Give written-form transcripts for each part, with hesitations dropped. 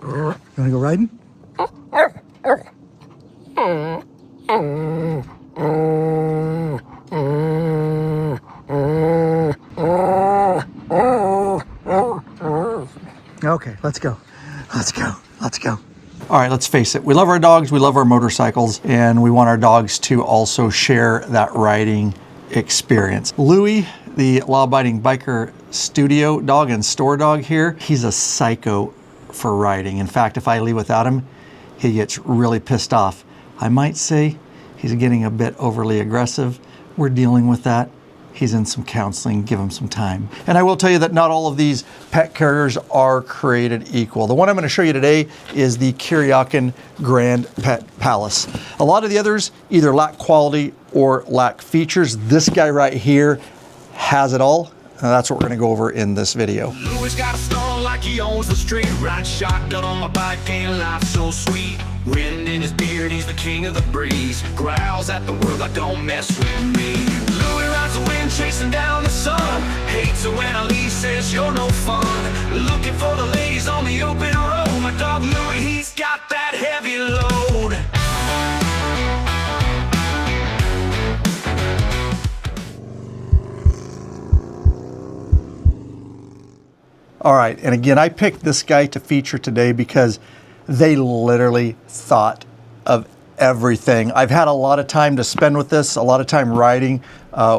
You wanna go riding? Okay, let's go. Let's go. Let's go. All right, let's face it. We love our dogs, we love our motorcycles, and we want our dogs to also share that riding experience. Louie, the law-abiding biker studio dog and store dog here, he's a psycho for riding. In fact, if I leave without him, he gets really pissed off. I might say he's getting a bit overly aggressive. We're dealing with that. He's in some counseling, give him some time. And I will tell you that not all of these pet carriers are created equal. The one I'm going to show you today is the Kuryakyn Grand Pet Palace. A lot of the others either lack quality or lack features. This guy right here has it all. And that's what we're going to go over in this video. Louie's got a stone like he owns the street. Ride shotgun on my bike, ain't life so sweet. Wind in his beard, he's the king of the breeze. Growls at the world, like don't mess with me. Louie rides the wind, chasing down the sun. Hates it when I leave, says you're no fun. Looking for the ladies on the open road. My dog Louie, he's got that heavy load. All right, and again, I picked this guy to feature today because they literally thought of everything. I've had a lot of time to spend with this, a lot of time riding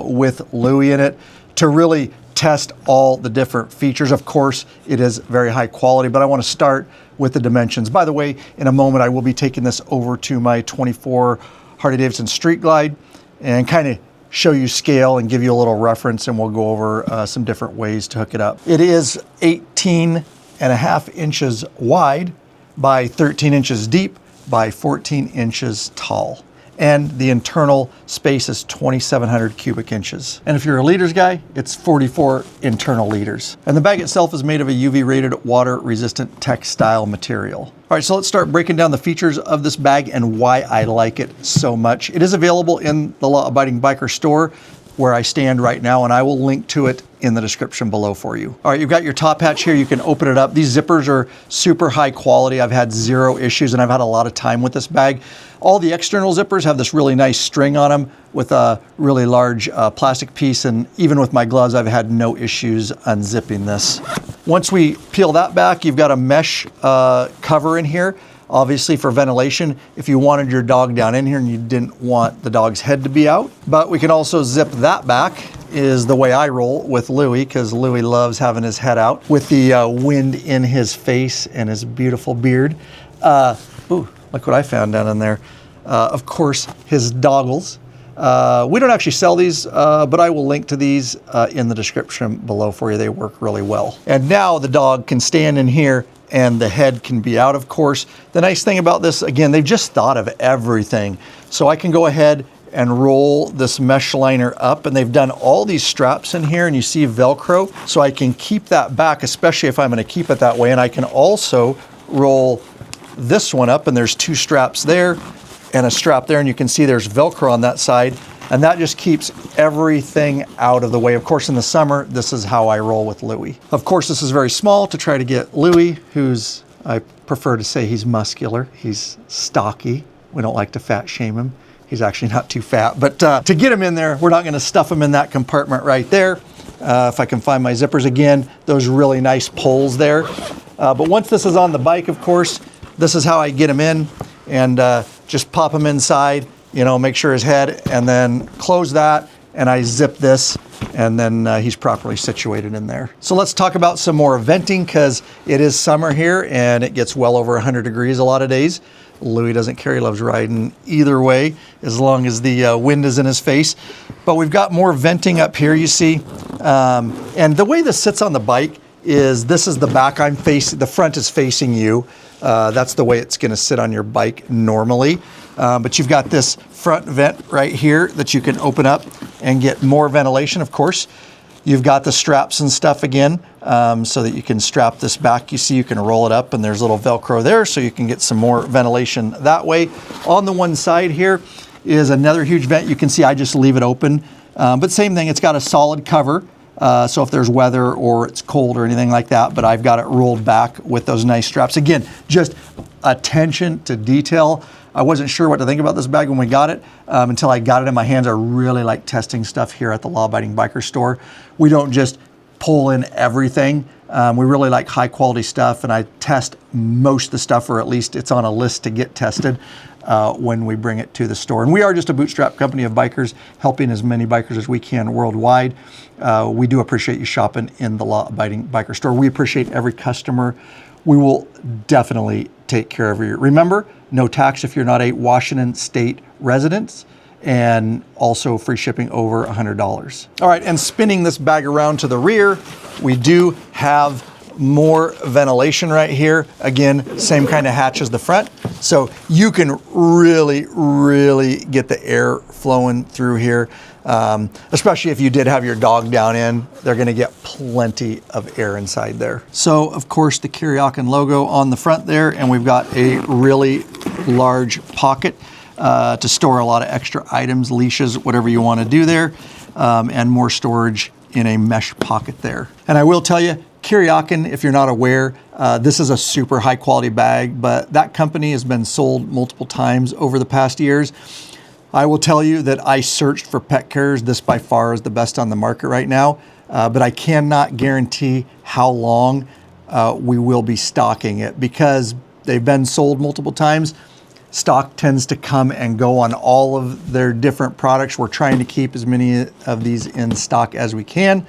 with Louie in it to really test all the different features. Of course, it is very high quality, but I want to start with the dimensions. By the way, in a moment, I will be taking this over to my 24 Harley-Davidson Street Glide and kind of show you scale and give you a little reference, and we'll go over some different ways to hook it up. It is 18.5 inches wide by 13 inches deep by 14 inches tall. And the internal space is 2,700 cubic inches. And if you're a liters guy, it's 44 internal liters. And the bag itself is made of a UV rated water resistant textile material. All right, so let's start breaking down the features of this bag and why I like it so much. It is available in the Law Abiding Biker store where I stand right now, and I will link to it in the description below for you. All right, you've got your top hatch here. You can open it up. These zippers are super high quality. I've had zero issues, and I've had a lot of time with this bag. All the external zippers have this really nice string on them with a really large plastic piece, and even with my gloves, I've had no issues unzipping this. Once we peel that back, you've got a mesh cover in here, obviously for ventilation if you wanted your dog down in here and you didn't want the dog's head to be out. But we can also zip that back, is the way I roll with Louie, because Louie loves having his head out with the wind in his face and his beautiful beard. Ooh, look what I found down in there. Of course, his doggles. We don't actually sell these, but I will link to these in the description below for you. They work really well. And now the dog can stand in here and the head can be out, of course. The nice thing about this, again, they've just thought of everything. So I can go ahead and roll this mesh liner up, and they've done all these straps in here, and you see Velcro, so I can keep that back, especially if I'm gonna keep it that way. And I can also roll this one up, and there's two straps there and a strap there, and you can see there's Velcro on that side, and that just keeps everything out of the way. Of course, in the summer, this is how I roll with Louie. Of course, this is very small to try to get Louie, who's, I prefer to say he's muscular, he's stocky. We don't like to fat shame him. He's actually not too fat, but to get him in there, we're not gonna stuff him in that compartment right there. If I can find my zippers again, those really nice pulls there. But once this is on the bike, of course, this is how I get him in, and just pop him inside, you know, make sure his head, and then close that, and I zip this, and then he's properly situated in there. So let's talk about some more venting, because it is summer here and it gets well over 100 degrees a lot of days. Louie doesn't care, he loves riding either way, as long as the wind is in his face. But we've got more venting up here, you see. And the way this sits on the bike is, this is the back I'm facing, the front is facing you. That's the way it's gonna sit on your bike normally. But you've got this front vent right here that you can open up and get more ventilation, of course. You've got the straps and stuff again, so that you can strap this back. You see, you can roll it up, and there's a little Velcro there, so you can get some more ventilation that way. On the one side here is another huge vent. You can see I just leave it open, but same thing, it's got a solid cover. So if there's weather or it's cold or anything like that, but I've got it rolled back with those nice straps. Again, just attention to detail. I wasn't sure what to think about this bag when we got it until I got it in my hands. I really like testing stuff here at the Law Abiding Biker store. We don't just pull in everything. We really like high quality stuff, and I test most of the stuff, or at least it's on a list to get tested when we bring it to the store. And we are just a bootstrap company of bikers, helping as many bikers as we can worldwide. We do appreciate you shopping in the Law Abiding Biker store. We appreciate every customer. We will definitely take care of you. Remember, no tax if you're not a Washington State resident, and also free shipping over $100. All right, and spinning this bag around to the rear, we do have more ventilation right here. Again, same kind of hatch as the front. So you can really, really get the air flowing through here. Especially if you did have your dog down in, they're gonna get plenty of air inside there. So of course the Kuryakyn logo on the front there, and we've got a really large pocket to store a lot of extra items, leashes, whatever you wanna do there, and more storage in a mesh pocket there. And I will tell you, Kuryakyn, if you're not aware, this is a super high quality bag, but that company has been sold multiple times over the past years. I will tell you that I searched for pet carriers. This by far is the best on the market right now, but I cannot guarantee how long we will be stocking it because they've been sold multiple times. Stock tends to come and go on all of their different products. We're trying to keep as many of these in stock as we can.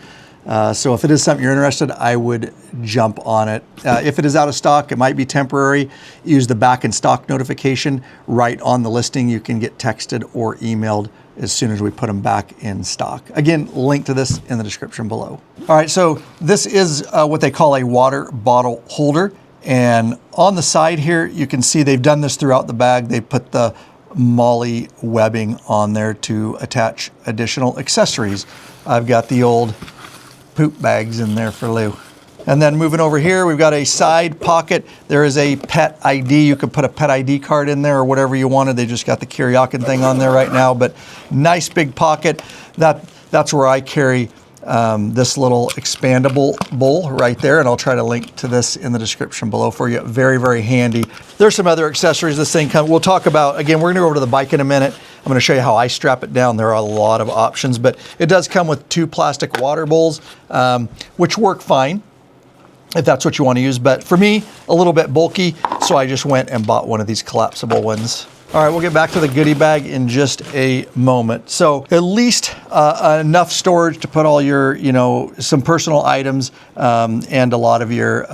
So if it is something you're interested, I would jump on it. If it is out of stock, it might be temporary. Use the back in stock notification right on the listing. You can get texted or emailed as soon as we put them back in stock. Again, link to this in the description below. All right, so this is what they call a water bottle holder. And on the side here, you can see they've done this throughout the bag. They put the MOLLE webbing on there to attach additional accessories. I've got the old poop bags in there for Lou. And then moving over here, we've got a side pocket. There is a pet ID. You could put a pet ID card in there or whatever you wanted. They just got the Kuryakyn thing on there right now, but nice big pocket. That's where I carry this little expandable bowl right there, and I'll try to link to this in the description below for you. Very, very handy. There's some other accessories this thing comes. We'll talk about, again, we're gonna go over to the bike in a minute. I'm gonna show you how I strap it down. There are a lot of options, but it does come with 2 plastic water bowls, which work fine if that's what you wanna use. But for me, a little bit bulky, so I just went and bought one of these collapsible ones. All right, we'll get back to the goodie bag in just a moment. So at least enough storage to put all your, some personal items and a lot of your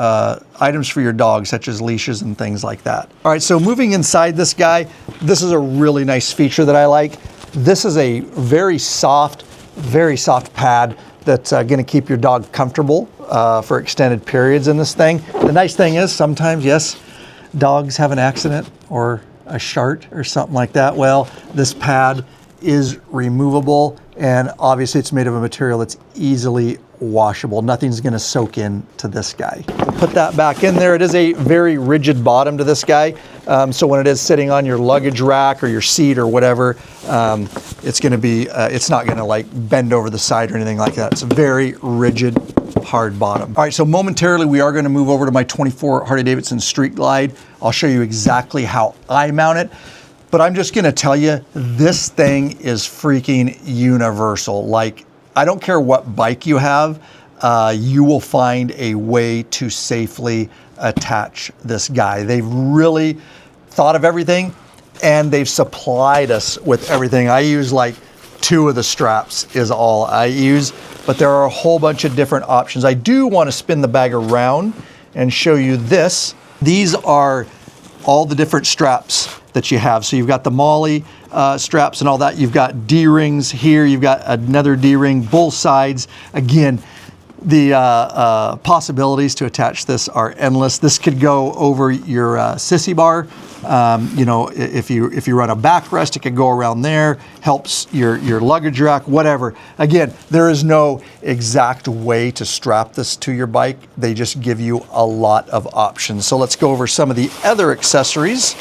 items for your dog, such as leashes and things like that. All right, so moving inside this guy, this is a really nice feature that I like. This is a very soft pad that's gonna keep your dog comfortable for extended periods in this thing. The nice thing is sometimes, yes, dogs have an accident or a shart or something like that. Well, this pad is removable, and obviously it's made of a material that's easily washable. Nothing's gonna soak into this guy. We'll put that back in there. It is a very rigid bottom to this guy. So when it is sitting on your luggage rack or your seat or whatever, it's gonna be, it's not gonna like bend over the side or anything like that. It's a very rigid, hard bottom. All right, so momentarily we are gonna move over to my 24 Harley-Davidson Street Glide. I'll show you exactly how I mount it, but I'm just gonna tell you, this thing is freaking universal. Like, I don't care what bike you have, you will find a way to safely attach this guy. They've really thought of everything, and they've supplied us with everything. I use like 2 of the straps is all I use, but there are a whole bunch of different options. I do want to spin the bag around and show you this. These are all the different straps that you have. So you've got the MOLLE straps and all that. You've got D-rings here. You've got another D-ring, both sides. Again, the possibilities to attach this are endless. This could go over your sissy bar. If you run a backrest, it could go around there, helps your luggage rack, whatever. Again, there is no exact way to strap this to your bike. They just give you a lot of options. So let's go over some of the other accessories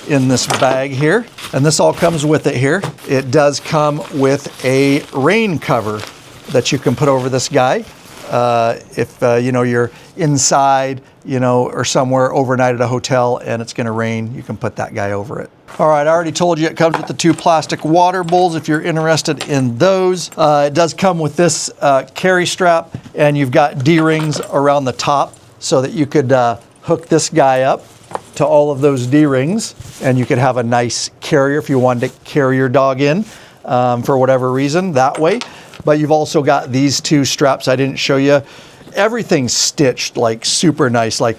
in this bag here. And this all comes with it here. It does come with a rain cover. that you can put over this guy. If you know, you're inside, you know, or somewhere overnight at a hotel and it's going to rain, you can put that guy over it. All right, I already told you it comes with the 2 plastic water bowls if you're interested in those. It does come with this carry strap, and you've got D-rings around the top so that you could hook this guy up to all of those D-rings, and you could have a nice carrier if you wanted to carry your dog in for whatever reason that way. But you've also got these 2 straps I didn't show you. Everything's stitched like super nice. Like,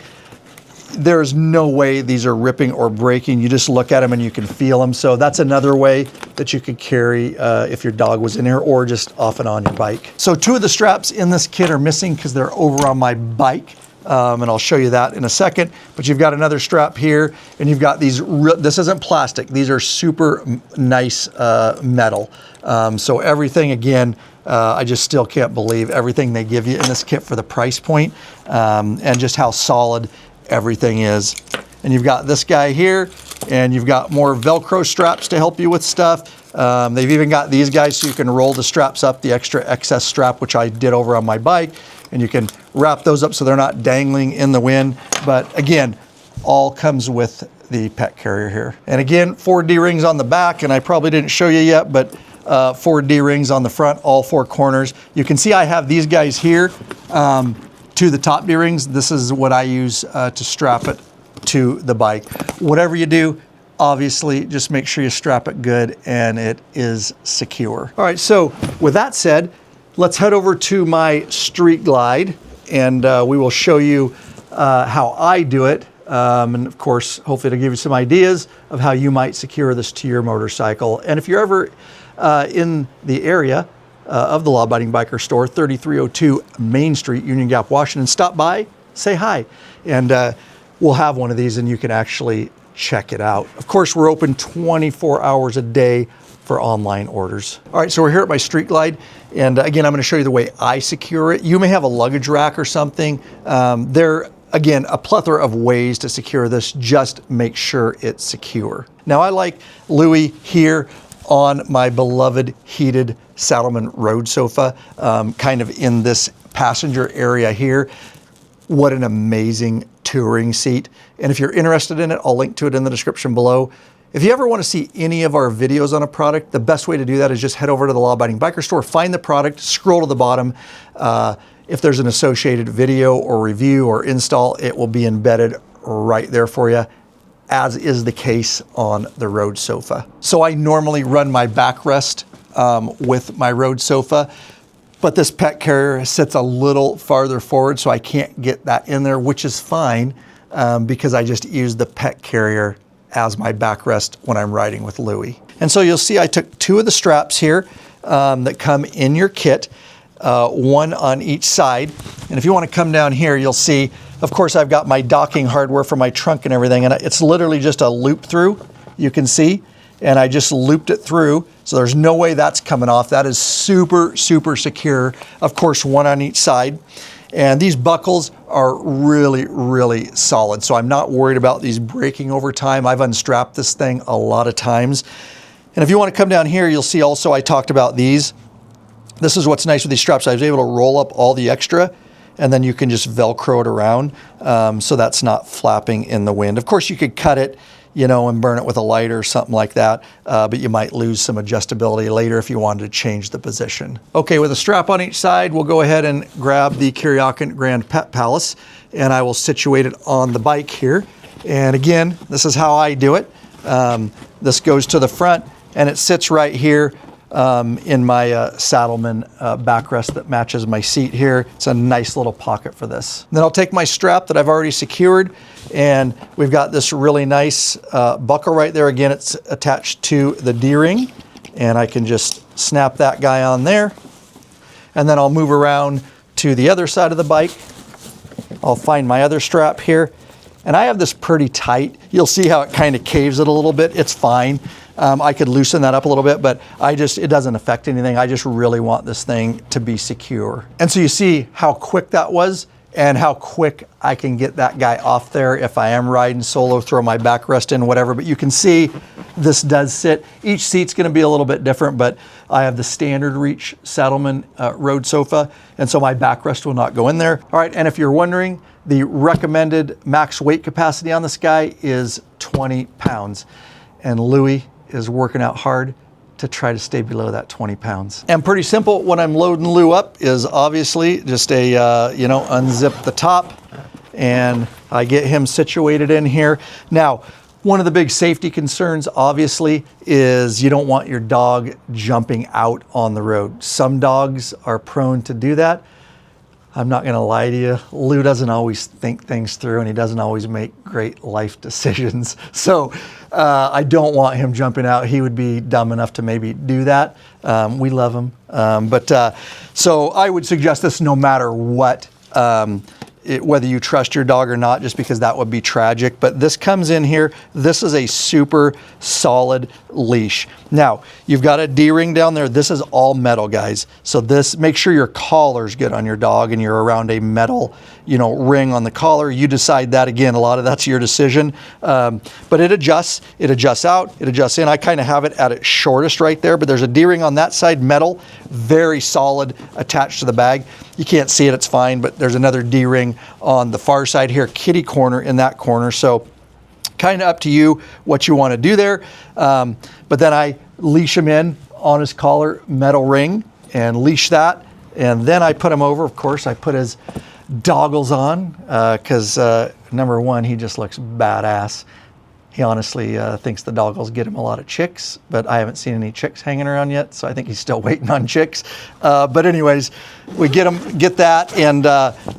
there's no way these are ripping or breaking. You just look at them and you can feel them. So that's another way that you could carry if your dog was in here, or just off and on your bike. So 2 of the straps in this kit are missing because they're over on my bike. And I'll show you that in a second. But you've got another strap here, and you've got these, this isn't plastic. These are super nice metal. So everything, again, I just still can't believe everything they give you in this kit for the price point, and just how solid everything is. And you've got this guy here, and you've got more Velcro straps to help you with stuff. They've even got these guys so you can roll the straps up, the extra excess strap, which I did over on my bike, and you can wrap those up so they're not dangling in the wind. But again, all comes with the pet carrier here. And again, 4 D-rings on the back, and I probably didn't show you yet, but 4 D-rings on the front, all 4 corners. You can see I have these guys here to the top D-rings. This is what I use to strap it to the bike. Whatever you do, obviously, just make sure you strap it good and it is secure. All right, so with that said, let's head over to my Street Glide, and we will show you how I do it. And of course, hopefully to give you some ideas of how you might secure this to your motorcycle. And if you're ever in the area of the Law Abiding Biker store, 3302 Main Street, Union Gap, Washington, stop by, say hi, and we'll have one of these and you can actually check it out. Of course, we're open 24 hours a day for online orders. All right, so we're here at my Street Glide, and again, I'm going to show you the way I secure it. You may have a luggage rack or something. Again, a plethora of ways to secure this. Just make sure it's secure. Now, I like Louie here on my beloved heated Saddlemen road sofa, kind of in this passenger area here. What an amazing touring seat. And if you're interested in it, I'll link to it in the description below. If you ever want to see any of our videos on a product, the best way to do that is just head over to the Law Abiding Biker store, find the product, scroll to the bottom. If there's an associated video or review or install, it will be embedded right there for you, as is the case on the road sofa. So I normally run my backrest with my road sofa, but this pet carrier sits a little farther forward, so I can't get that in there, which is fine because I just use the pet carrier as my backrest when I'm riding with Louie. And so you'll see I took 2 of the straps here that come in your kit, 1 on each side. And if you want to come down here, you'll see, of course, I've got my docking hardware for my trunk and everything, and it's literally just a loop through, you can see, and I just looped it through, so there's no way that's coming off. That is super, super secure. Of course, 1 on each side. And these buckles are really, really solid, so I'm not worried about these breaking over time. I've unstrapped this thing a lot of times. And if you want to come down here, you'll see also I talked about these. This is what's nice with these straps. I was able to roll up all the extra, and then you can just Velcro it around so that's not flapping in the wind. Of course, you could cut it, you know, and burn it with a lighter or something like that, but you might lose some adjustability later if you wanted to change the position. Okay, with a strap on each side, we'll go ahead and grab the Kuryakyn Grand Pet Palace, and I will situate it on the bike here. And again, this is how I do it. This goes to the front, and it sits right here in my Saddlemen backrest that matches my seat here. It's a nice little pocket for this. Then I'll take my strap that I've already secured, and we've got this really nice buckle right there. Again, it's attached to the D-ring, and I can just snap that guy on there. And then I'll move around to the other side of the bike. I'll find my other strap here, and I have this pretty tight. You'll see how it kind of caves it a little bit. It's fine. I could loosen that up a little bit, but it doesn't affect anything. I just really want this thing to be secure. And so you see how quick that was and how quick I can get that guy off there if I am riding solo, throw my backrest in, whatever. But you can see this does sit. Each seat's going to be a little bit different, but I have the standard reach Saddlemen road sofa, and so my backrest will not go in there. All right, and if you're wondering, the recommended max weight capacity on this guy is 20 pounds, and Louie is working out hard to try to stay below that 20 pounds. And pretty simple, when I'm loading Lou up is obviously just a, unzip the top, and I get him situated in here. Now, one of the big safety concerns, obviously, is you don't want your dog jumping out on the road. Some dogs are prone to do that. I'm not gonna lie to you, Lou doesn't always think things through, and he doesn't always make great life decisions. So I don't want him jumping out. He would be dumb enough to maybe do that. We love him. So I would suggest this no matter what, whether you trust your dog or not, just because that would be tragic. But this comes in here. This is a super solid leash. Now, you've got a D-ring down there. This is all metal, guys. So this, make sure your collar's good on your dog and you're around a metal, ring on the collar. You decide that. Again, a lot of that's your decision. But it adjusts out, it adjusts in. I kind of have it at its shortest right there, but there's a D-ring on that side, metal, very solid, attached to the bag. You can't see it, it's fine, but there's another D-ring on the far side here, kitty corner in that corner. So kind of up to you what you want to do there. But then I leash him in on his collar, metal ring, and leash that. And then I put him over. Of course, I put his goggles on because number one, he just looks badass. He honestly thinks the goggles get him a lot of chicks, but I haven't seen any chicks hanging around yet, so I think he's still waiting on chicks. But anyways, we get that and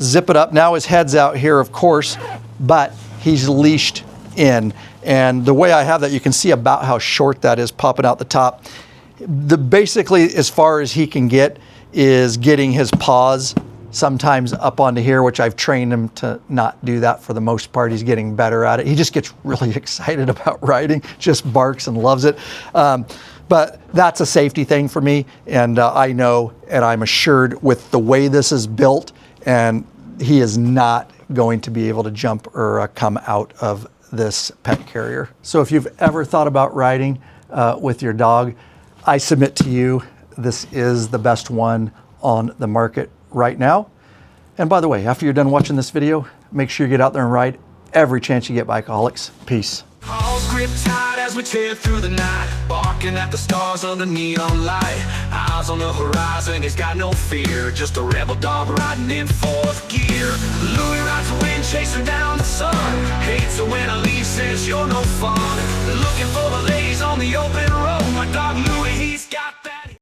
zip it up. Now his head's out here, of course, but he's leashed in. And the way I have that, you can see about how short that is popping out the top. Basically, as far as he can get is getting his paws sometimes up onto here, which I've trained him to not do that for the most part. He's getting better at it. He just gets really excited about riding, just barks and loves it. But that's a safety thing for me. And I know, and I'm assured with the way this is built, and he is not going to be able to jump or come out of this pet carrier. So if you've ever thought about riding with your dog, I submit to you, this is the best one on the market right now. And by the way, after you're done watching this video, make sure you get out there and ride every chance you get, Bikeaholics. Peace. Paws grip tight as we tear through the night, barking at the stars under neon light. Eyes on the horizon, he's got no fear, just a rebel dog riding in fourth gear. Louie rides the wind, chasing down the sun, hates it when a leaf says you're no fun. Looking for the ladies on the open road, my dog Louie, he's got